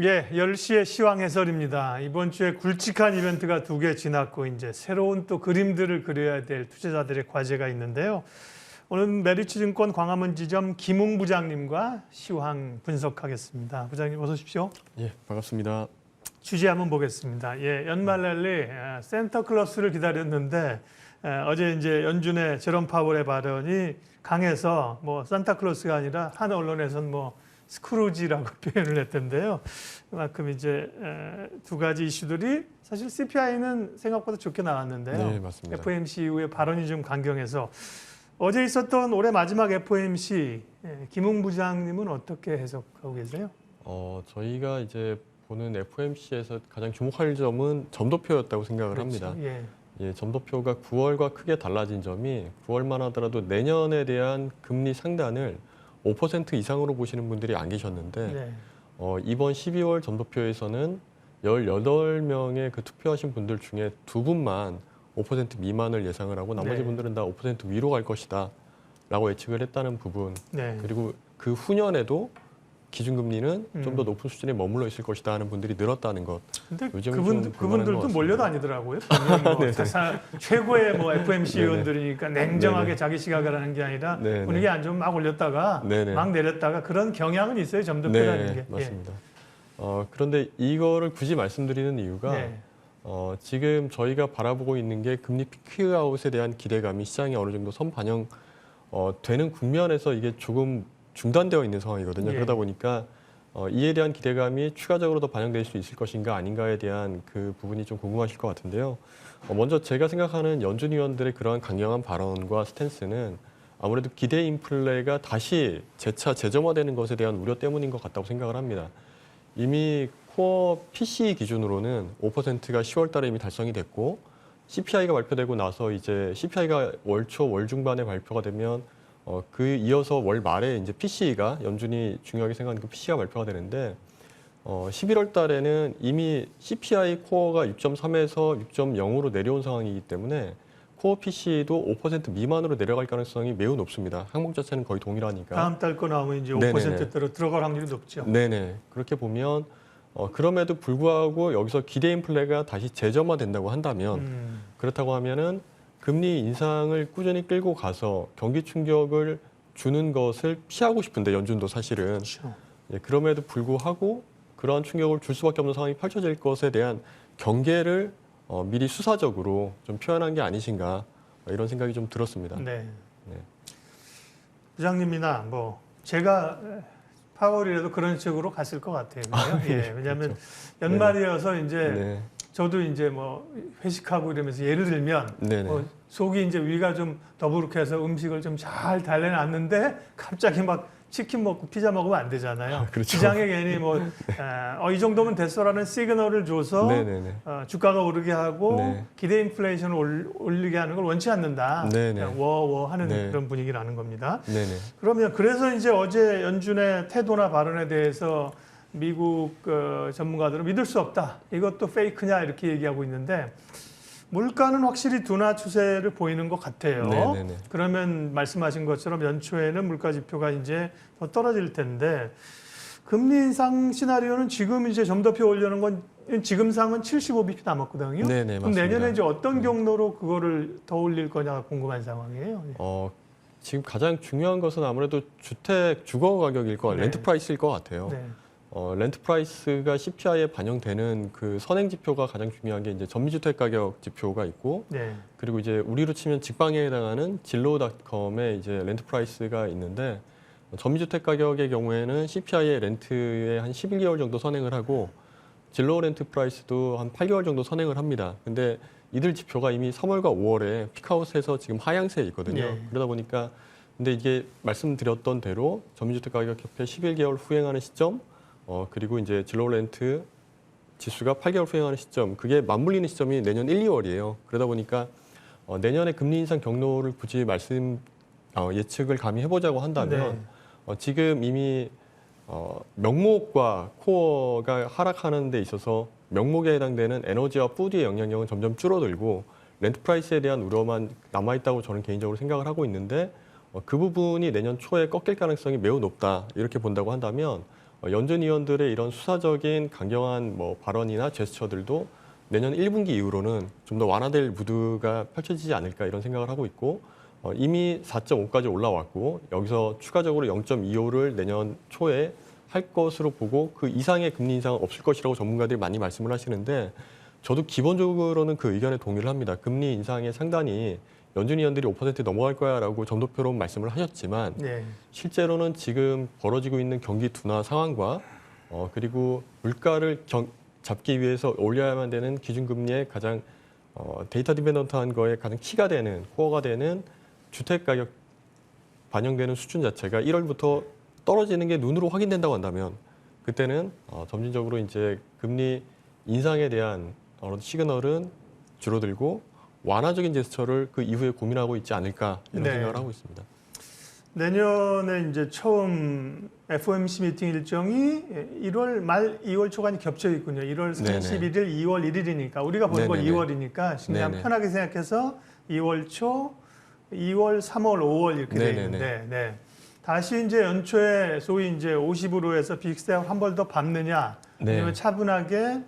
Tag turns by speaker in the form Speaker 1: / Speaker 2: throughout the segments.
Speaker 1: 예, 10시에 시황 해설입니다. 이번 주에 굵직한 이벤트가 2개 지났고 이제 새로운 또 그림들을 그려야 될 투자자들의 과제가 있는데요. 오늘 메리츠증권 광화문 지점 김웅 부장님과 시황 분석하겠습니다. 부장님 어서 오십시오.
Speaker 2: 예, 반갑습니다.
Speaker 1: 주제 한번 보겠습니다. 예, 연말 랠리 산타클로스를 기다렸는데 어제 이제 연준의 제롬 파월의 발언이 강해서 뭐 산타클로스가 아니라 한 언론에서는 뭐 스크루지라고 표현을 했던데요. 그만큼 이제 두 가지 이슈들이 사실 CPI는 생각보다 좋게 나왔는데요.
Speaker 2: 네, 맞습니다.
Speaker 1: FOMC 이후에 발언이 좀 강경해서 어제 있었던 올해 마지막 FOMC 김웅 부장님은 어떻게 해석하고 계세요?
Speaker 2: 저희가 이제 보는 FOMC에서 가장 주목할 점은 점도표였다고 생각을
Speaker 1: 그렇죠.
Speaker 2: 합니다.
Speaker 1: 예.
Speaker 2: 예, 점도표가 9월과 크게 달라진 점이 9월만 하더라도 내년에 대한 금리 상단을 5% 이상으로 보시는 분들이 안 계셨는데
Speaker 1: 네.
Speaker 2: 이번 12월 점도표에서는 18명의 그 투표하신 분들 중에 2분만 5% 미만을 예상을 하고 나머지
Speaker 1: 네.
Speaker 2: 분들은 다 5% 위로 갈 것이다 라고 예측을 했다는 부분,
Speaker 1: 네.
Speaker 2: 그리고 그 후년에도 기준금리는 좀 더 높은 수준에 머물러 있을 것이다 하는 분들이 늘었다는 것.
Speaker 1: 근데
Speaker 2: 요즘은 좀 불만한 것
Speaker 1: 그분들도
Speaker 2: 같습니다.
Speaker 1: 몰려다니더라고요. 뭐 최고의 뭐 FOMC
Speaker 2: 네네.
Speaker 1: 위원들이니까 냉정하게
Speaker 2: 네네.
Speaker 1: 자기 시각을 하는 게 아니라
Speaker 2: 네네.
Speaker 1: 분위기 안 좋으면 막 올렸다가
Speaker 2: 네네.
Speaker 1: 막 내렸다가 그런 경향은 있어요. 점도표라는
Speaker 2: 네,
Speaker 1: 게.
Speaker 2: 맞습니다. 그런데 이거를 굳이 말씀드리는 이유가
Speaker 1: 네.
Speaker 2: 지금 저희가 바라보고 있는 게 금리 피크아웃에 대한 기대감이 시장에 어느 정도 선반영 되는 국면에서 이게 조금 중단되어 있는 상황이거든요.
Speaker 1: 예.
Speaker 2: 그러다 보니까 이에 대한 기대감이 추가적으로 더 반영될 수 있을 것인가 아닌가에 대한 그 부분이 좀 궁금하실 것 같은데요. 먼저 제가 생각하는 연준 위원들의 그러한 강경한 발언과 스탠스는 아무래도 기대 인플레가 다시 재차 재점화되는 것에 대한 우려 때문인 것 같다고 생각을 합니다. 이미 코어 PCE 기준으로는 5%가 10월 달에 이미 달성이 됐고 CPI가 발표되고 나서 이제 CPI가 월초, 월 중반에 발표가 되면 그 이어서 월 말에 이제 PCE가 연준이 중요하게 생각하는 그 PCE가 발표가 되는데 11월 달에는 이미 CPI 코어가 6.3에서 6.0으로 내려온 상황이기 때문에 코어 PCE도 5% 미만으로 내려갈 가능성이 매우 높습니다. 항목 자체는 거의 동일하니까.
Speaker 1: 다음 달 거 나오면 이제
Speaker 2: 네네네.
Speaker 1: 5%대로 들어갈 확률이 높죠.
Speaker 2: 네네. 그렇게 보면 그럼에도 불구하고 여기서 기대 인플레가 다시 재점화된다고 한다면 그렇다고 하면은 금리 인상을 꾸준히 끌고 가서 경기 충격을 주는 것을 피하고 싶은데 연준도 사실은
Speaker 1: 그렇죠.
Speaker 2: 예, 그럼에도 불구하고 그러한 충격을 줄 수밖에 없는 상황이 펼쳐질 것에 대한 경계를 미리 수사적으로 좀 표현한 게 아니신가 이런 생각이 좀 들었습니다.
Speaker 1: 네.
Speaker 2: 네.
Speaker 1: 부장님이나 뭐 제가 파월이라도 그런 식으로 갔을 것 같아요. 예, 왜냐하면
Speaker 2: 그렇죠.
Speaker 1: 연말이어서 이제
Speaker 2: 네.
Speaker 1: 저도 이제 뭐 회식하고 이러면서 예를 들면
Speaker 2: 네네.
Speaker 1: 속이 이제 위가 좀 더부룩해서 음식을 좀 잘 달래놨는데 갑자기 막 치킨 먹고 피자 먹으면 안 되잖아요.
Speaker 2: 그렇죠.
Speaker 1: 시장에 괜히 뭐 이 정도면 됐어라는 시그널을 줘서
Speaker 2: 네네네.
Speaker 1: 주가가 오르게 하고
Speaker 2: 네.
Speaker 1: 기대 인플레이션을 올리게 하는 걸 원치 않는다.
Speaker 2: 네네.
Speaker 1: 그냥 워워 하는
Speaker 2: 네.
Speaker 1: 그런 분위기라는 겁니다.
Speaker 2: 네네.
Speaker 1: 그러면 그래서 이제 어제 연준의 태도나 발언에 대해서 미국 전문가들은 믿을 수 없다. 이것도 페이크냐 이렇게 얘기하고 있는데 물가는 확실히 둔화 추세를 보이는 것 같아요.
Speaker 2: 네네네.
Speaker 1: 그러면 말씀하신 것처럼 연초에는 물가 지표가 이제 더 떨어질 텐데 금리 인상 시나리오는 지금 이제 점도표 올려는 건 지금 상은 75bp 남았거든요.
Speaker 2: 네네,
Speaker 1: 그럼
Speaker 2: 맞습니다.
Speaker 1: 내년에 이제 어떤 경로로 그거를 더 올릴 거냐 궁금한 상황이에요.
Speaker 2: 지금 가장 중요한 것은 아무래도 주택 주거 가격일 것,
Speaker 1: 네.
Speaker 2: 렌트 프라이스일 것 같아요.
Speaker 1: 네.
Speaker 2: 렌트 프라이스가 CPI에 반영되는 그 선행 지표가 가장 중요한 게 이제 전미주택 가격 지표가 있고,
Speaker 1: 네.
Speaker 2: 그리고 이제 우리로 치면 직방에 해당하는 진로닷컴의 이제 렌트 프라이스가 있는데, 전미주택 가격의 경우에는 CPI의 렌트에 한 11개월 정도 선행을 하고, 진로 렌트 프라이스도 한 8개월 정도 선행을 합니다. 근데 이들 지표가 이미 3월과 5월에 피크아웃해서 지금 하향세에 있거든요.
Speaker 1: 네.
Speaker 2: 그러다 보니까 근데 이게 말씀드렸던 대로 전미주택 가격협회 11개월 후행하는 시점, 그리고 이제 진로 렌트 지수가 8개월 후행하는 시점, 그게 맞물리는 시점이 내년 1, 2월이에요. 그러다 보니까 내년에 금리 인상 경로를 굳이 예측을 감히 해보자고 한다면 지금 이미 명목과 코어가 하락하는 데 있어서 명목에 해당되는 에너지와 푸드의 영향력은 점점 줄어들고 렌트 프라이스에 대한 우려만 남아있다고 저는 개인적으로 생각을 하고 있는데 그 부분이 내년 초에 꺾일 가능성이 매우 높다 이렇게 본다고 한다면 연준 위원들의 이런 수사적인 강경한 뭐 발언이나 제스처들도 내년 1분기 이후로는 좀 더 완화될 무드가 펼쳐지지 않을까 이런 생각을 하고 있고 이미 4.5까지 올라왔고 여기서 추가적으로 0.25를 내년 초에 할 것으로 보고 그 이상의 금리 인상은 없을 것이라고 전문가들이 많이 말씀을 하시는데 저도 기본적으로는 그 의견에 동의를 합니다. 금리 인상의 상단이 연준 위원들이 5% 넘어갈 거야라고 점도표로 말씀을 하셨지만
Speaker 1: 네.
Speaker 2: 실제로는 지금 벌어지고 있는 경기 둔화 상황과 그리고 물가를 잡기 위해서 올려야만 되는 기준금리의 가장 데이터 디펜던트한 거에 가장 키가 되는 코어가 되는 주택 가격 반영되는 수준 자체가 1월부터 떨어지는 게 눈으로 확인된다고 한다면 그때는 점진적으로 이제 금리 인상에 대한 시그널은 줄어들고 완화적인 제스처를 그 이후에 고민하고 있지 않을까 이런
Speaker 1: 네.
Speaker 2: 생각을 하고 있습니다.
Speaker 1: 내년에 이제 처음 FOMC 미팅 일정이 1월 말 2월 초간이 겹쳐 있군요. 1월 31일, 2월 1일이니까 우리가 보는 건
Speaker 2: 네네네.
Speaker 1: 2월이니까 그냥
Speaker 2: 네네.
Speaker 1: 편하게 생각해서 2월 초, 2월, 3월, 5월 이렇게 돼
Speaker 2: 네네네.
Speaker 1: 있는데 네. 다시 이제 연초에 소위 이제 50으로 해서 빅스텝 한 번 더 밟느냐,
Speaker 2: 네.
Speaker 1: 아니면 차분하게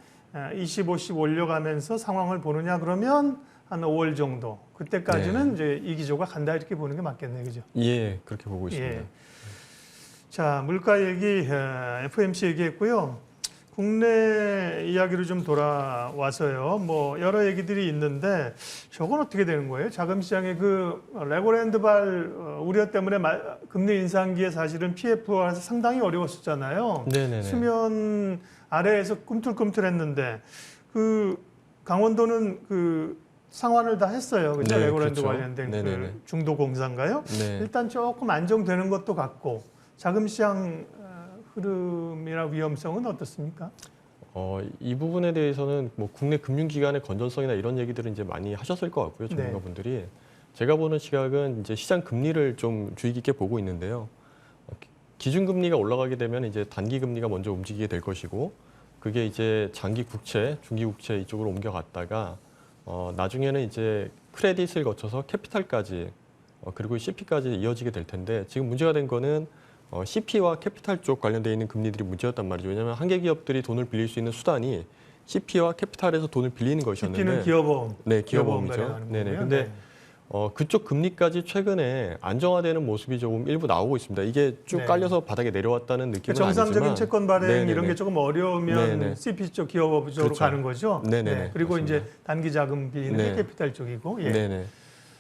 Speaker 1: 20, 50 올려가면서 상황을 보느냐 그러면 한 5월 정도. 그때까지는 이제 이 기조가 간다 이렇게 보는 게 맞겠네요, 그죠?
Speaker 2: 예, 그렇게 보고 있습니다.
Speaker 1: 예. 자, 물가 얘기, FOMC 얘기했고요. 국내 이야기로 좀 돌아와서요. 뭐 여러 얘기들이 있는데 저건 어떻게 되는 거예요? 자금 시장의 그 레고랜드발 우려 때문에 금리 인상기에 사실은 PF와서 상당히 어려웠었잖아요.
Speaker 2: 네네네.
Speaker 1: 수면 아래에서 꿈틀꿈틀했는데 그 강원도는 그 상환을 다 했어요. 그죠?
Speaker 2: 네,
Speaker 1: 레고랜드
Speaker 2: 그렇죠.
Speaker 1: 관련된
Speaker 2: 네네네.
Speaker 1: 그 중도공사인가요?
Speaker 2: 네.
Speaker 1: 일단 조금 안정되는 것도 같고 자금시장 흐름이나 위험성은 어떻습니까?
Speaker 2: 이 부분에 대해서는 뭐 국내 금융기관의 건전성이나 이런 얘기들은 이제 많이 하셨을 것 같고요,
Speaker 1: 네.
Speaker 2: 전문가분들이. 제가 보는 시각은 이제 시장 금리를 좀 주의 깊게 보고 있는데요. 기준금리가 올라가게 되면 이제 단기금리가 먼저 움직이게 될 것이고, 그게 이제 장기 국채, 중기 국채 이쪽으로 옮겨갔다가 나중에는 이제 크레딧을 거쳐서 캐피탈까지 그리고 CP까지 이어지게 될 텐데 지금 문제가 된 거는 CP와 캐피탈 쪽 관련돼 있는 금리들이 문제였단 말이죠. 왜냐하면 한계 기업들이 돈을 빌릴 수 있는 수단이 CP와 캐피탈에서 돈을 빌리는 것이었는데,
Speaker 1: CP는 기업보험.
Speaker 2: 네,
Speaker 1: 기업보험
Speaker 2: 기업보험이죠.
Speaker 1: 관련하는
Speaker 2: 네네.
Speaker 1: 거고요.
Speaker 2: 근데
Speaker 1: 네.
Speaker 2: 그쪽 금리까지 최근에 안정화되는 모습이 조금 일부 나오고 있습니다. 이게 쭉
Speaker 1: 네.
Speaker 2: 깔려서 바닥에 내려왔다는 느낌은
Speaker 1: 정상적인
Speaker 2: 아니지만
Speaker 1: 채권 발행
Speaker 2: 네네네.
Speaker 1: 이런 게 조금 어려우면
Speaker 2: 네네.
Speaker 1: CP 쪽 기업보험 쪽으로
Speaker 2: 그렇죠.
Speaker 1: 가는 거죠.
Speaker 2: 네네네.
Speaker 1: 네. 그리고
Speaker 2: 맞습니다.
Speaker 1: 이제 단기 자금 비는
Speaker 2: 네.
Speaker 1: 캐피탈 쪽이고. 예.
Speaker 2: 네네.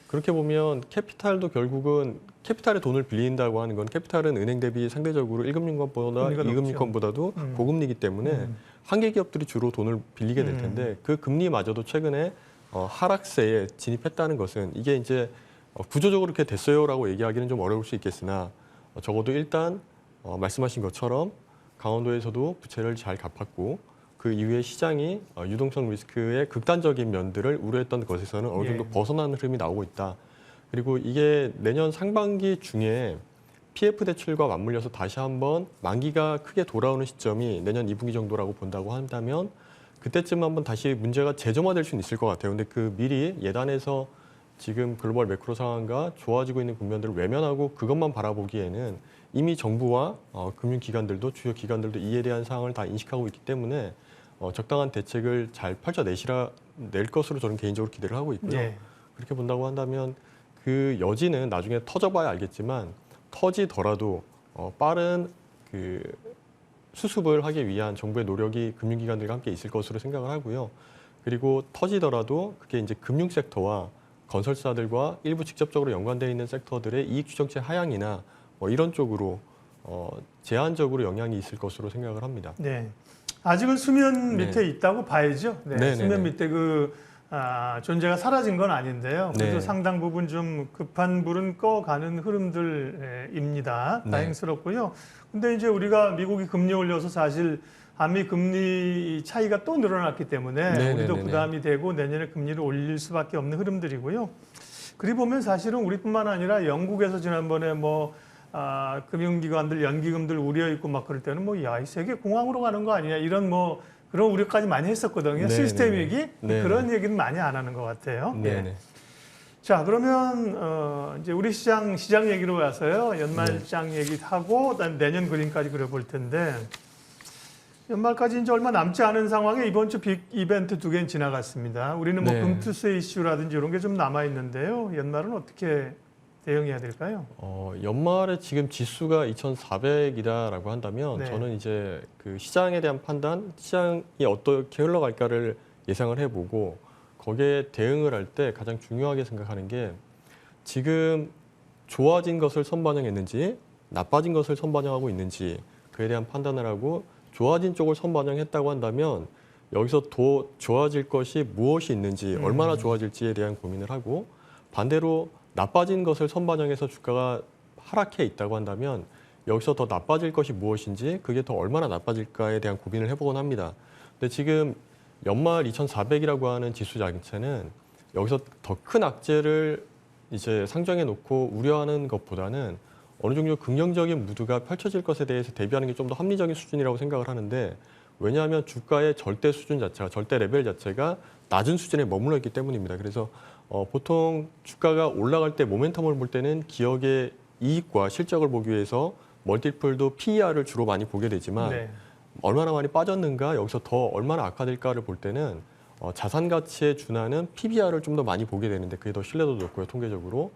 Speaker 2: 그렇게 보면 캐피탈도 결국은 캐피탈에 돈을 빌린다고 하는 건 캐피탈은 은행 대비 상대적으로 1금융권보다
Speaker 1: 금리가
Speaker 2: 2금융권보다도 고금리이기 때문에 한계 기업들이 주로 돈을 빌리게 될 텐데 그 금리마저도 최근에 하락세에 진입했다는 것은 이게 이제 구조적으로 그렇게 됐어요라고 얘기하기는 좀 어려울 수 있겠으나 적어도 일단 말씀하신 것처럼 강원도에서도 부채를 잘 갚았고 그 이후에 시장이 유동성 리스크의 극단적인 면들을 우려했던 것에서는 어느 정도
Speaker 1: 예.
Speaker 2: 벗어나는 흐름이 나오고 있다. 그리고 이게 내년 상반기 중에 PF 대출과 맞물려서 다시 한번 만기가 크게 돌아오는 시점이 내년 2분기 정도라고 본다고 한다면 그때쯤 한번 다시 문제가 재점화될 수는 있을 것 같아요. 근데 그 미리 예단해서 지금 글로벌 매크로 상황과 좋아지고 있는 국면들을 외면하고 그것만 바라보기에는 이미 정부와 금융기관들도 주요 기관들도 이에 대한 상황을 다 인식하고 있기 때문에 적당한 대책을 잘 낼 것으로 저는 개인적으로 기대를 하고 있고요.
Speaker 1: 예.
Speaker 2: 그렇게 본다고 한다면 그 여지는 나중에 터져봐야 알겠지만 터지더라도 빠른 그 수습을 하기 위한 정부의 노력이 금융기관들과 함께 있을 것으로 생각을 하고요. 그리고 터지더라도 그게 이제 금융 섹터와 건설사들과 일부 직접적으로 연관되어 있는 섹터들의 이익 추정치 하향이나 이런 쪽으로 제한적으로 영향이 있을 것으로 생각을 합니다.
Speaker 1: 네. 아직은 수면
Speaker 2: 네.
Speaker 1: 밑에 있다고 봐야죠. 네.
Speaker 2: 네네네.
Speaker 1: 수면 밑에 존재가 사라진 건 아닌데요. 그래도
Speaker 2: 네.
Speaker 1: 상당 부분 좀 급한 불은 꺼가는 흐름들입니다.
Speaker 2: 네.
Speaker 1: 다행스럽고요. 근데 이제 우리가 미국이 금리 올려서 사실 한미 금리 차이가 또 늘어났기 때문에
Speaker 2: 네네네네.
Speaker 1: 우리도 부담이 되고 내년에 금리를 올릴 수밖에 없는 흐름들이고요. 그리 보면 사실은 우리뿐만 아니라 영국에서 지난번에 금융기관들 연기금들 우려 있고 막 그럴 때는 이 세계 공황으로 가는 거 아니냐 이런 그런 우려까지 많이 했었거든요.
Speaker 2: 네네네.
Speaker 1: 시스템 위기
Speaker 2: 네네.
Speaker 1: 그런 얘기는 많이 안 하는 것 같아요.
Speaker 2: 네네.
Speaker 1: 예. 자 그러면 이제 우리 시장 얘기로 와서요 연말장 얘기하고 그다음 내년 그림까지 그려볼 텐데 연말까지 이제 얼마 남지 않은 상황에 이번 주 빅 이벤트 2개는 지나갔습니다. 우리는 뭐
Speaker 2: 네.
Speaker 1: 금투세 이슈라든지 이런 게 좀 남아 있는데요. 연말은 어떻게 대응해야 될까요?
Speaker 2: 연말에 지금 지수가 2,400이다라고 한다면
Speaker 1: 네.
Speaker 2: 저는 이제 그 시장에 대한 판단, 시장이 어떻게 흘러갈까를 예상을 해보고 거기에 대응을 할 때 가장 중요하게 생각하는 게 지금 좋아진 것을 선반영했는지 나빠진 것을 선반영하고 있는지 그에 대한 판단을 하고 좋아진 쪽을 선반영했다고 한다면 여기서 더 좋아질 것이 무엇이 있는지 얼마나 좋아질지에 대한 고민을 하고 반대로 나빠진 것을 선반영해서 주가가 하락해 있다고 한다면 여기서 더 나빠질 것이 무엇인지 그게 더 얼마나 나빠질까에 대한 고민을 해보곤 합니다. 근데 지금 연말 2,400이라고 하는 지수 자체는 여기서 더 큰 악재를 이제 상정해 놓고 우려하는 것보다는 어느 정도 긍정적인 무드가 펼쳐질 것에 대해서 대비하는 게 좀 더 합리적인 수준이라고 생각을 하는데 왜냐하면 주가의 절대 수준 자체가 절대 레벨 자체가 낮은 수준에 머물러 있기 때문입니다. 그래서 보통 주가가 올라갈 때 모멘텀을 볼 때는 기업의 이익과 실적을 보기 위해서 멀티플도 PER을 주로 많이 보게 되지만
Speaker 1: 네.
Speaker 2: 얼마나 많이 빠졌는가 여기서 더 얼마나 악화될까를 볼 때는 자산 가치에 준하는 PBR을 좀 더 많이 보게 되는데 그게 더 신뢰도도 높고요 통계적으로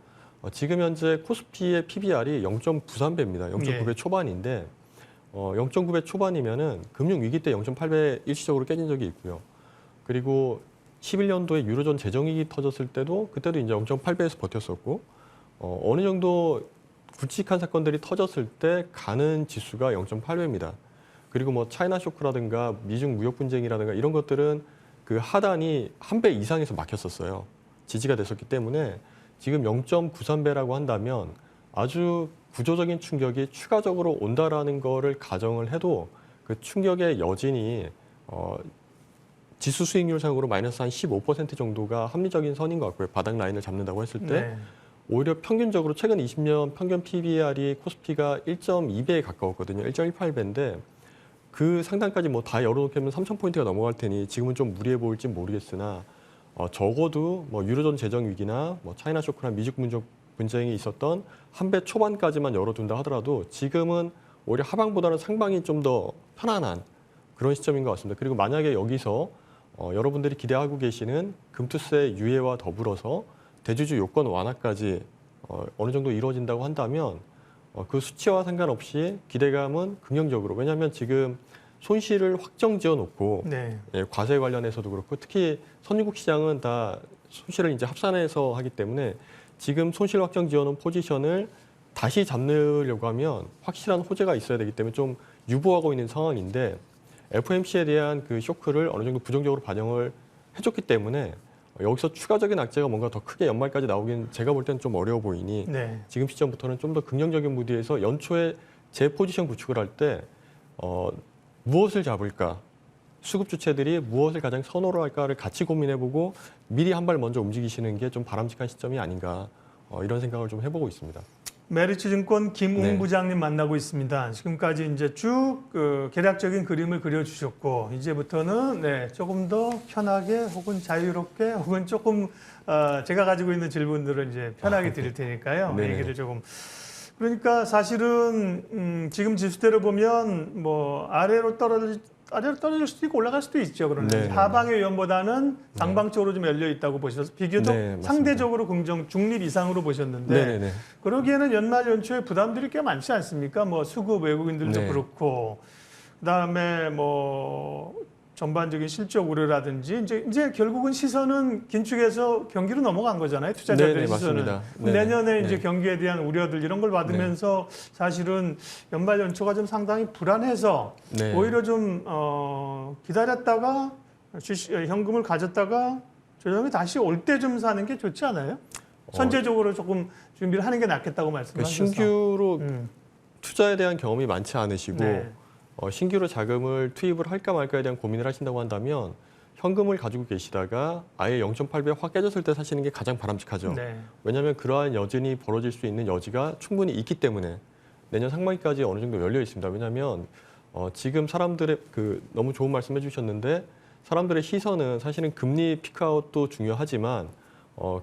Speaker 2: 지금 현재 코스피의 PBR이 0.93배입니다. 0.9배 초반인데 0.9배 초반이면은 금융 위기 때 0.8배 일시적으로 깨진 적이 있고요. 그리고 11년도에 유로존 재정위기 터졌을 때도 그때도 이제 0.8배에서 버텼었고 어느 정도 굵직한 사건들이 터졌을 때 가는 지수가 0.8배입니다. 그리고 뭐 차이나 쇼크라든가 미중 무역 분쟁이라든가 이런 것들은 그 하단이 1배 이상에서 막혔었어요. 지지가 됐었기 때문에 지금 0.93배라고 한다면 아주 구조적인 충격이 추가적으로 온다라는 거를 가정을 해도 그 충격의 여진이 지수 수익률상으로 마이너스 한 15% 정도가 합리적인 선인 것 같고요. 바닥 라인을 잡는다고 했을 때
Speaker 1: 네.
Speaker 2: 오히려 평균적으로 최근 20년 평균 PBR이 코스피가 1.2배에 가까웠거든요. 1.18배인데 그 상단까지 뭐 다 열어놓으면 3,000포인트가 넘어갈 테니 지금은 좀 무리해 보일지 모르겠으나 적어도 뭐 유로존 재정 위기나 뭐 차이나 쇼크나 미중 문적 분쟁이 있었던 한 배 초반까지만 열어둔다 하더라도 지금은 오히려 하방보다는 상방이 좀 더 편안한 그런 시점인 것 같습니다. 그리고 만약에 여기서 여러분들이 기대하고 계시는 금투세 유예와 더불어서 대주주 요건 완화까지 어느 정도 이루어진다고 한다면 그 수치와 상관없이 기대감은 긍정적으로 왜냐하면 지금 손실을 확정 지어놓고
Speaker 1: 네.
Speaker 2: 과세 관련해서도 그렇고 특히 선진국 시장은 다 손실을 이제 합산해서 하기 때문에 지금 손실 확정 지어놓은 포지션을 다시 잡으려고 하면 확실한 호재가 있어야 되기 때문에 좀 유보하고 있는 상황인데 FOMC에 대한 그 쇼크를 어느 정도 부정적으로 반영을 해줬기 때문에 여기서 추가적인 악재가 뭔가 더 크게 연말까지 나오긴 제가 볼 때는 좀 어려워 보이니
Speaker 1: 네.
Speaker 2: 지금 시점부터는 좀 더 긍정적인 무드에서 연초에 제 포지션 구축을 할 때 무엇을 잡을까? 수급 주체들이 무엇을 가장 선호를 할까를 같이 고민해보고 미리 한 발 먼저 움직이시는 게 좀 바람직한 시점이 아닌가 이런 생각을 좀 해보고 있습니다.
Speaker 1: 메리츠증권 김웅
Speaker 2: 네.
Speaker 1: 부장님 만나고 있습니다. 지금까지 이제 쭉 그 개략적인 그림을 그려주셨고 이제부터는 네, 조금 더 편하게 혹은 자유롭게 혹은 조금 제가 가지고 있는 질문들을 이제 편하게 드릴 테니까요.
Speaker 2: 네네.
Speaker 1: 얘기를 조금 그러니까 사실은 지금 지수대로 보면 뭐 아래로 떨어질 수도 있고 올라갈 수도 있죠. 그러나
Speaker 2: 네.
Speaker 1: 하방의 위험보다는 상방 쪽으로 좀 열려 있다고 보셔서 비교적
Speaker 2: 네, 맞습니다.
Speaker 1: 상대적으로 중립 이상으로 보셨는데
Speaker 2: 네네네.
Speaker 1: 그러기에는 연말 연초에 부담들이 꽤 많지 않습니까? 뭐 수급 외국인들도
Speaker 2: 네.
Speaker 1: 그렇고 그다음에 뭐 전반적인 실적 우려라든지 이제 결국은 시선은 긴축해서 경기로 넘어간 거잖아요. 투자자들의
Speaker 2: 네네,
Speaker 1: 시선은.
Speaker 2: 맞습니다. 네네.
Speaker 1: 내년에 이제
Speaker 2: 네.
Speaker 1: 경기에 대한 우려들 이런 걸 받으면서 사실은 연말 연초가 좀 상당히 불안해서
Speaker 2: 네.
Speaker 1: 오히려 좀 기다렸다가 현금을 가졌다가 조정이 다시 올 때 좀 사는 게 좋지 않아요? 선제적으로 조금 준비를 하는 게 낫겠다고
Speaker 2: 그러니까
Speaker 1: 말씀하셨어요.
Speaker 2: 신규로 투자에 대한 경험이 많지 않으시고
Speaker 1: 네.
Speaker 2: 신규로 자금을 투입을 할까 말까에 대한 고민을 하신다고 한다면 현금을 가지고 계시다가 아예 0.8배 확 깨졌을 때 사시는 게 가장 바람직하죠.
Speaker 1: 네.
Speaker 2: 왜냐하면 그러한 여진이 벌어질 수 있는 여지가 충분히 있기 때문에 내년 상반기까지 어느 정도 열려 있습니다. 왜냐하면 지금 사람들의 너무 좋은 말씀 해주셨는데 사람들의 시선은 사실은 금리 피크아웃도 중요하지만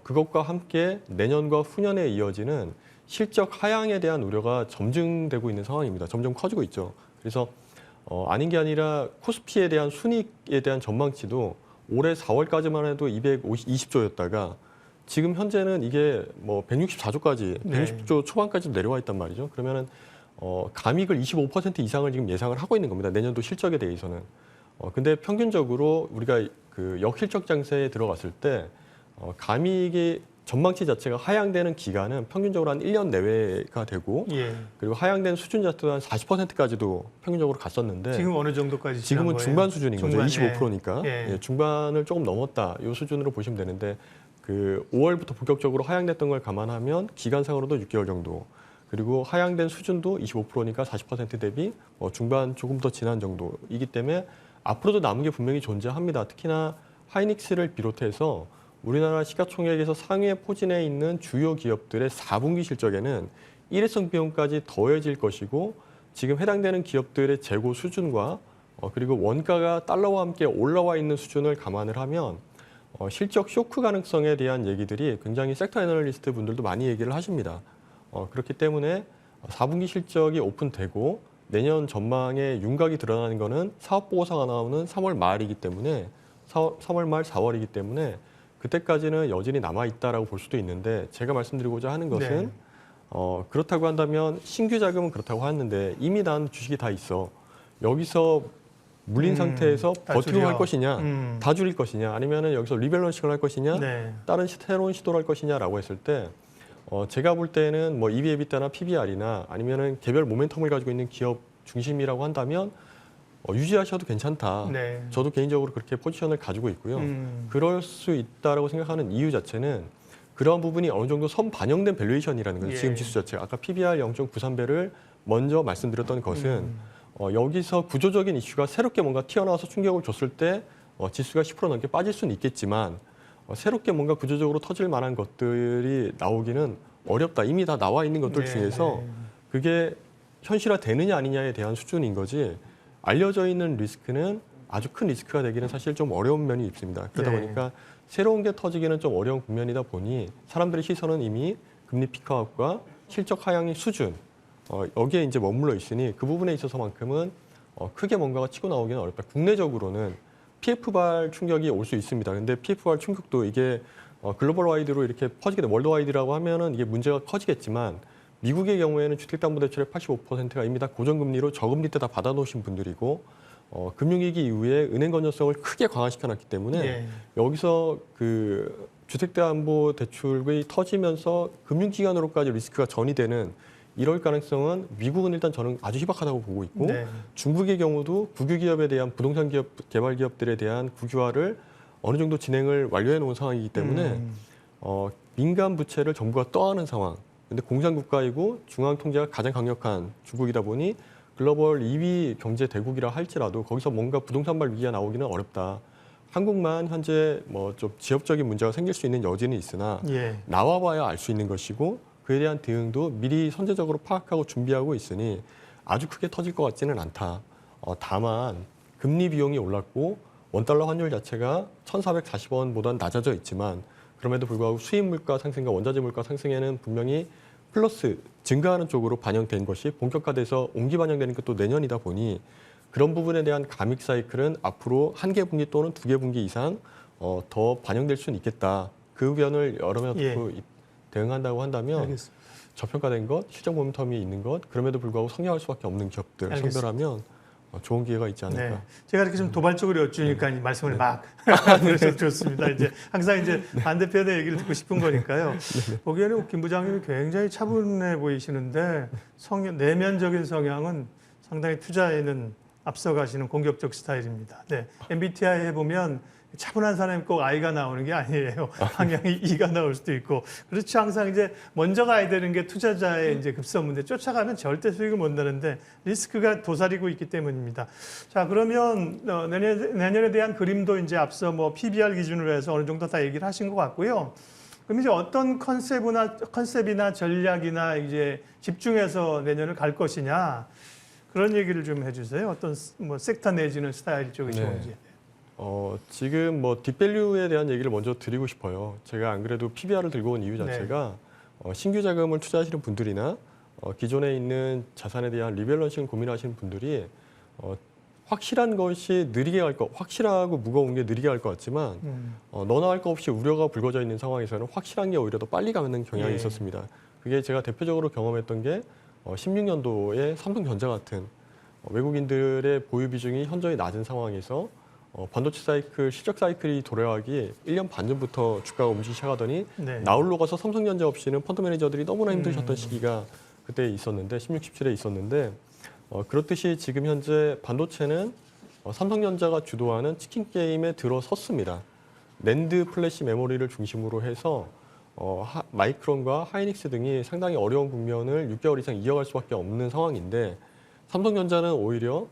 Speaker 2: 그것과 함께 내년과 후년에 이어지는 실적 하향에 대한 우려가 점증되고 있는 상황입니다. 점점 커지고 있죠. 그래서 아닌 게 아니라 코스피에 대한 순이익에 대한 전망치도 올해 4월까지만 해도 220조였다가 지금 현재는 이게 뭐 164조까지,
Speaker 1: 네.
Speaker 2: 160조 초반까지 내려와 있단 말이죠. 그러면은 감익을 25% 이상을 지금 예상을 하고 있는 겁니다. 내년도 실적에 대해서는. 근데 평균적으로 우리가 그 역실적 장세에 들어갔을 때 감익이 전망치 자체가 하향되는 기간은 평균적으로 한 1년 내외가 되고
Speaker 1: 예.
Speaker 2: 그리고 하향된 수준 자체도 한 40%까지도 평균적으로 갔었는데
Speaker 1: 지금 어느 정도까지
Speaker 2: 지금은
Speaker 1: 지난
Speaker 2: 중반
Speaker 1: 거예요?
Speaker 2: 수준인
Speaker 1: 중반,
Speaker 2: 거죠. 25%니까.
Speaker 1: 예.
Speaker 2: 예, 중반을 조금 넘었다. 이 수준으로 보시면 되는데 그 5월부터 본격적으로 하향됐던 걸 감안하면 기간상으로도 6개월 정도. 그리고 하향된 수준도 25%니까 40% 대비 중반 조금 더 지난 정도이기 때문에 앞으로도 남은 게 분명히 존재합니다. 특히나 하이닉스를 비롯해서 우리나라 시가총액에서 상위에 포진해 있는 주요 기업들의 4분기 실적에는 일회성 비용까지 더해질 것이고 지금 해당되는 기업들의 재고 수준과 그리고 원가가 달러와 함께 올라와 있는 수준을 감안을 하면 실적 쇼크 가능성에 대한 얘기들이 굉장히 섹터 애널리스트 분들도 많이 얘기를 하십니다. 그렇기 때문에 4분기 실적이 오픈되고 내년 전망에 윤곽이 드러나는 거는 사업보고서가 나오는 3월 말이기 때문에 3월 말 4월이기 때문에 그때까지는 여전히 남아있다라고 볼 수도 있는데 제가 말씀드리고자 하는 것은
Speaker 1: 네.
Speaker 2: 그렇다고 한다면 신규 자금은 그렇다고 하는데 이미 난 주식이 다 있어. 여기서 물린 상태에서
Speaker 1: 다
Speaker 2: 버티고
Speaker 1: 줄여.
Speaker 2: 할 것이냐, 다 줄일 것이냐, 아니면은 여기서 리밸런싱을 할 것이냐,
Speaker 1: 네.
Speaker 2: 다른 새로운 시도를 할 것이냐라고 했을 때 제가 볼 때는 뭐 EV/EBITDA나 PBR이나 아니면은 개별 모멘텀을 가지고 있는 기업 중심이라고 한다면 유지하셔도 괜찮다.
Speaker 1: 네.
Speaker 2: 저도 개인적으로 그렇게 포지션을 가지고 있고요. 그럴 수 있다라고 생각하는 이유 자체는 그러한 부분이 어느 정도 선반영된 밸류에이션이라는 거예요.
Speaker 1: 예.
Speaker 2: 지금 지수 자체가. 아까 PBR 0.93배를 먼저 말씀드렸던 것은 여기서 구조적인 이슈가 새롭게 뭔가 튀어나와서 충격을 줬을 때 지수가 10% 넘게 빠질 수는 있겠지만 새롭게 뭔가 구조적으로 터질 만한 것들이 나오기는 어렵다. 이미 다 나와 있는 것들
Speaker 1: 네.
Speaker 2: 중에서 그게 현실화 되느냐 아니냐에 대한 수준인 거지 알려져 있는 리스크는 아주 큰 리스크가 되기는 사실 좀 어려운 면이 있습니다. 그러다
Speaker 1: 네.
Speaker 2: 보니까 새로운 게 터지기는 좀 어려운 국면이다 보니 사람들의 시선은 이미 금리 피크아웃과 실적 하향의 수준 여기에 이제 머물러 있으니 그 부분에 있어서만큼은 크게 뭔가가 치고 나오기는 어렵다. 국내적으로는 PF발 충격이 올 수 있습니다. 근데 PF발 충격도 이게 글로벌 와이드로 이렇게 퍼지게 돼 월드 와이드라고 하면은 이게 문제가 커지겠지만 미국의 경우에는 주택담보대출의 85%가 이미 다 고정금리로 저금리 때 다 받아놓으신 분들이고 금융위기 이후에 은행 건전성을 크게 강화시켜놨기 때문에
Speaker 1: 네.
Speaker 2: 여기서 그 주택담보대출이 터지면서 금융기관으로까지 리스크가 전이되는 이럴 가능성은 미국은 일단 저는 아주 희박하다고 보고 있고
Speaker 1: 네.
Speaker 2: 중국의 경우도 국유기업에 대한 부동산 기업, 개발 기업들에 대한 국유화를 어느 정도 진행을 완료해 놓은 상황이기 때문에 민간 부채를 정부가 떠안은 상황. 근데 공산국가이고 중앙 통제가 가장 강력한 중국이다 보니 글로벌 2위 경제 대국이라 할지라도 거기서 뭔가 부동산발 위기가 나오기는 어렵다. 한국만 현재 뭐 좀 지역적인 문제가 생길 수 있는 여지는 있으나
Speaker 1: 예.
Speaker 2: 나와봐야 알 수 있는 것이고 그에 대한 대응도 미리 선제적으로 파악하고 준비하고 있으니 아주 크게 터질 것 같지는 않다. 다만 금리 비용이 올랐고 원달러 환율 자체가 1,440원보다는 낮아져 있지만 그럼에도 불구하고 수입 물가 상승과 원자재 물가 상승에는 분명히 플러스 증가하는 쪽으로 반영된 것이 본격화돼서 옹기 반영되는 것도 내년이다 보니 그런 부분에 대한 감익 사이클은 앞으로 한 개 분기 또는 두 개 분기 이상 더 반영될 수는 있겠다. 그 변을 여러 면
Speaker 1: 예.
Speaker 2: 대응한다고 한다면
Speaker 1: 알겠습니다.
Speaker 2: 저평가된 것, 실적 모멘텀이 있는 것, 그럼에도 불구하고 성장할 수밖에 없는 기업들
Speaker 1: 알겠습니다.
Speaker 2: 선별하면 좋은 기회가 있지 않을까.
Speaker 1: 네. 제가 이렇게 좀 도발적으로 여쭈니까 이 말씀을 막 그래서 좋습니다. 이제 항상 이제 반대편의 얘기를 듣고 싶은 거니까요. 보기에는 김 부장님이 굉장히 차분해 보이시는데 내면적인 성향은 상당히 투자에는 앞서가시는 공격적 스타일입니다. 네. MBTI 해보면 차분한 사람이 꼭 I가 나오는 게 아니에요. 방향이 E가 나올 수도 있고. 그렇죠. 항상 이제 먼저 가야 되는 게 투자자의 이제 급선무인데 쫓아가면 절대 수익을 못 내는데 리스크가 도사리고 있기 때문입니다. 자, 그러면 내년에 대한 그림도 이제 앞서 뭐 PBR 기준으로 해서 어느 정도 다 얘기를 하신 것 같고요. 그럼 이제 어떤 컨셉이나 전략이나 이제 집중해서 내년을 갈 것이냐 그런 얘기를 좀 해주세요. 어떤 뭐 섹터 내지는 스타일 쪽이
Speaker 2: 네.
Speaker 1: 좋은지.
Speaker 2: 지금 뭐 딥밸류에 대한 얘기를 먼저 드리고 싶어요. 제가 안 그래도 PBR을 들고 온 이유 자체가 신규 자금을 투자하시는 분들이나 기존에 있는 자산에 대한 리밸런싱을 고민하시는 분들이 확실한 것이 느리게 갈 것, 확실하고 무거운 게 느리게 갈 것 같지만 너나 할 것 없이 우려가 불거져 있는 상황에서는 확실한 게 오히려 더 빨리 가는 경향이
Speaker 1: 예.
Speaker 2: 있었습니다. 그게 제가 대표적으로 경험했던 게 16년도에 삼성전자 같은 외국인들의 보유 비중이 현저히 낮은 상황에서 반도체 사이클, 실적 사이클이 돌아가기 1년 반 전부터 주가가 움직이기 시작하더니
Speaker 1: 네.
Speaker 2: 나홀로 가서 삼성전자 없이는 펀드 매니저들이 너무나 힘드셨던 시기가 그때 있었는데 16, 17에 있었는데 그렇듯이 지금 현재 반도체는 삼성전자가 주도하는 치킨 게임에 들어섰습니다. 낸드 플래시 메모리를 중심으로 해서 마이크론과 하이닉스 등이 상당히 어려운 국면을 6개월 이상 이어갈 수밖에 없는 상황인데 삼성전자는 오히려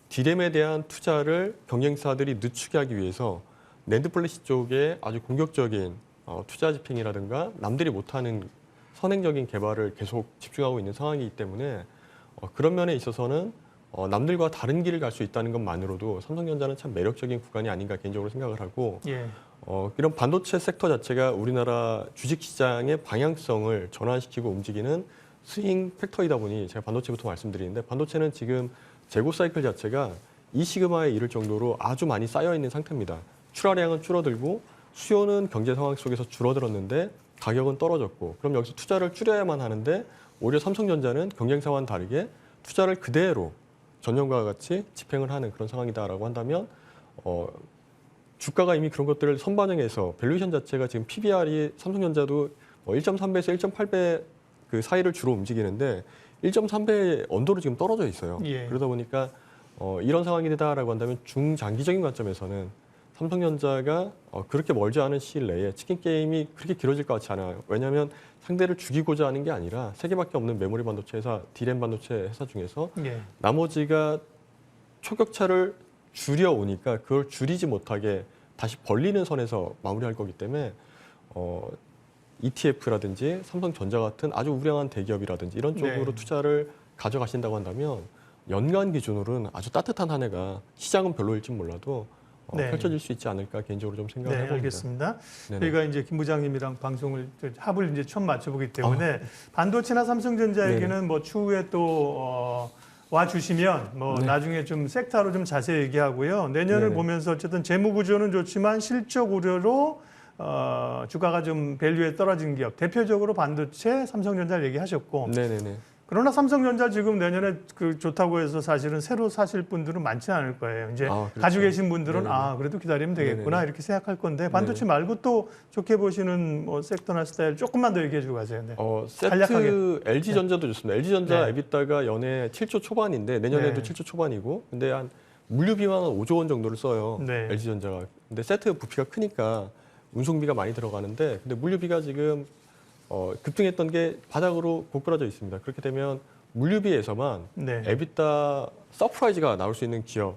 Speaker 2: 디램에 대한 투자를 경쟁사들이 늦추게 하기 위해서 낸드 플래시 쪽에 아주 공격적인 투자 집행이라든가 남들이 못하는 선행적인 개발을 계속 집중하고 있는 상황이기 때문에 그런 면에 있어서는 남들과 다른 길을 갈 수 있다는 것만으로도 삼성전자는 참 매력적인 구간이 아닌가 개인적으로 생각을 하고
Speaker 1: 예.
Speaker 2: 이런 반도체 섹터 자체가 우리나라 주식시장의 방향성을 전환시키고 움직이는 스윙 팩터이다 보니 제가 반도체부터 말씀드리는데 반도체는 지금 재고 사이클 자체가 2시그마에 이를 정도로 아주 많이 쌓여 있는 상태입니다. 출하량은 줄어들고 수요는 경제 상황 속에서 줄어들었는데 가격은 떨어졌고 그럼 여기서 투자를 줄여야만 하는데 오히려 삼성전자는 경쟁사와는 다르게 투자를 그대로 전년과 같이 집행을 하는 그런 상황이다라고 한다면 주가가 이미 그런 것들을 선반영해서 밸류에이션 자체가 지금 PBR이 삼성전자도 1.3배에서 1.8배 그 사이를 주로 움직이는데 1.3배 언더로 지금 떨어져 있어요.
Speaker 1: 예.
Speaker 2: 그러다 보니까 이런 상황이다라고 한다면 중장기적인 관점에서는 삼성전자가 그렇게 멀지 않은 시일 내에 치킨 게임이 그렇게 길어질 것 같지 않아요. 왜냐하면 상대를 죽이고자 하는 게 아니라 세 개밖에 없는 메모리 반도체 회사, 디램 반도체 회사 중에서
Speaker 1: 예. 나머지가
Speaker 2: 초격차를 줄여오니까 그걸 줄이지 못하게 다시 벌리는 선에서 마무리할 거기 때문에 ETF라든지 삼성전자 같은 아주 우량한 대기업이라든지 이런 쪽으로
Speaker 1: 네.
Speaker 2: 투자를 가져가신다고 한다면 연간 기준으로는 아주 따뜻한 한 해가 시장은 별로일지 몰라도
Speaker 1: 네.
Speaker 2: 펼쳐질 수 있지 않을까 개인적으로 좀 생각을
Speaker 1: 네,
Speaker 2: 해봅니다.
Speaker 1: 알겠습니다.
Speaker 2: 네네.
Speaker 1: 저희가 이제 김 부장님이랑 방송을 합을 이제 처음 맞춰보기 때문에 반도체나 삼성전자에게는
Speaker 2: 네네.
Speaker 1: 뭐 추후에 또 와 주시면 뭐
Speaker 2: 네.
Speaker 1: 나중에 좀 섹터로 좀 자세히 얘기하고요. 내년을
Speaker 2: 네네.
Speaker 1: 보면서 어쨌든 재무 구조는 좋지만 실적 우려로 주가가 좀 밸류에 떨어진 기업 대표적으로 반도체, 삼성전자를 얘기하셨고
Speaker 2: 네네네.
Speaker 1: 그러나 삼성전자 지금 내년에 그 좋다고 해서 사실은 새로 사실 분들은 많지는 않을 거예요. 이제
Speaker 2: 그렇죠.
Speaker 1: 가지고 계신 분들은
Speaker 2: 네네네.
Speaker 1: 그래도 기다리면 되겠구나
Speaker 2: 네네네.
Speaker 1: 이렇게 생각할 건데 반도체 말고 또 좋게 보시는 뭐 섹터나 스타일 조금만 더 얘기해 주고 가세요. 네.
Speaker 2: 세트
Speaker 1: 간략하게.
Speaker 2: LG전자도 좋습니다. LG전자
Speaker 1: 네.
Speaker 2: 에비타가 연에 7조 초반인데 내년에도
Speaker 1: 네.
Speaker 2: 7조 초반이고 근데 한 물류비만 한 5조 원 정도를 써요.
Speaker 1: 네.
Speaker 2: LG전자가. 근데 세트 부피가 크니까 운송비가 많이 들어가는데 근데 물류비가 지금 급등했던 게 바닥으로 고꾸라져 있습니다. 그렇게 되면 물류비에서만
Speaker 1: 네.
Speaker 2: 에비타 서프라이즈가 나올 수 있는 기업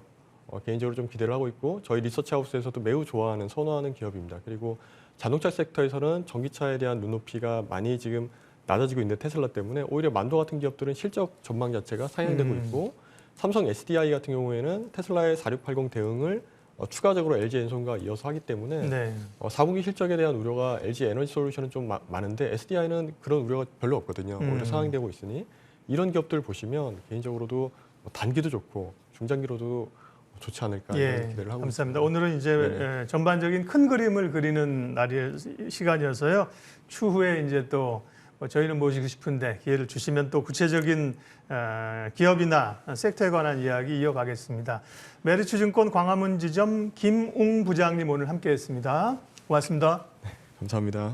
Speaker 2: 개인적으로 좀 기대를 하고 있고 저희 리서치 하우스에서도 매우 좋아하는 선호하는 기업입니다. 그리고 자동차 섹터에서는 전기차에 대한 눈높이가 많이 지금 낮아지고 있는데 테슬라 때문에 오히려 만도 같은 기업들은 실적 전망 자체가 상향되고 있고 삼성 SDI 같은 경우에는 테슬라의 4680 대응을 추가적으로 LG 엔손과 이어서 하기 때문에
Speaker 1: 네.
Speaker 2: 4분기 실적에 대한 우려가 LG 에너지 솔루션은 좀 많은데 SDI는 그런 우려가 별로 없거든요. 오히려 상향되고 있으니 이런 기업들 보시면 개인적으로도 단기도 좋고 중장기로도 좋지 않을까 이런 기대를 하고
Speaker 1: 감사합니다.
Speaker 2: 있습니다.
Speaker 1: 오늘은 이제 전반적인 큰 그림을 그리는 시간이어서요. 추후에 이제 또 저희는 모시고 싶은데 기회를 주시면 또 구체적인 기업이나 섹터에 관한 이야기 이어가겠습니다. 메리츠증권 광화문 지점 김웅 부장님 오늘 함께했습니다. 고맙습니다.
Speaker 2: 감사합니다.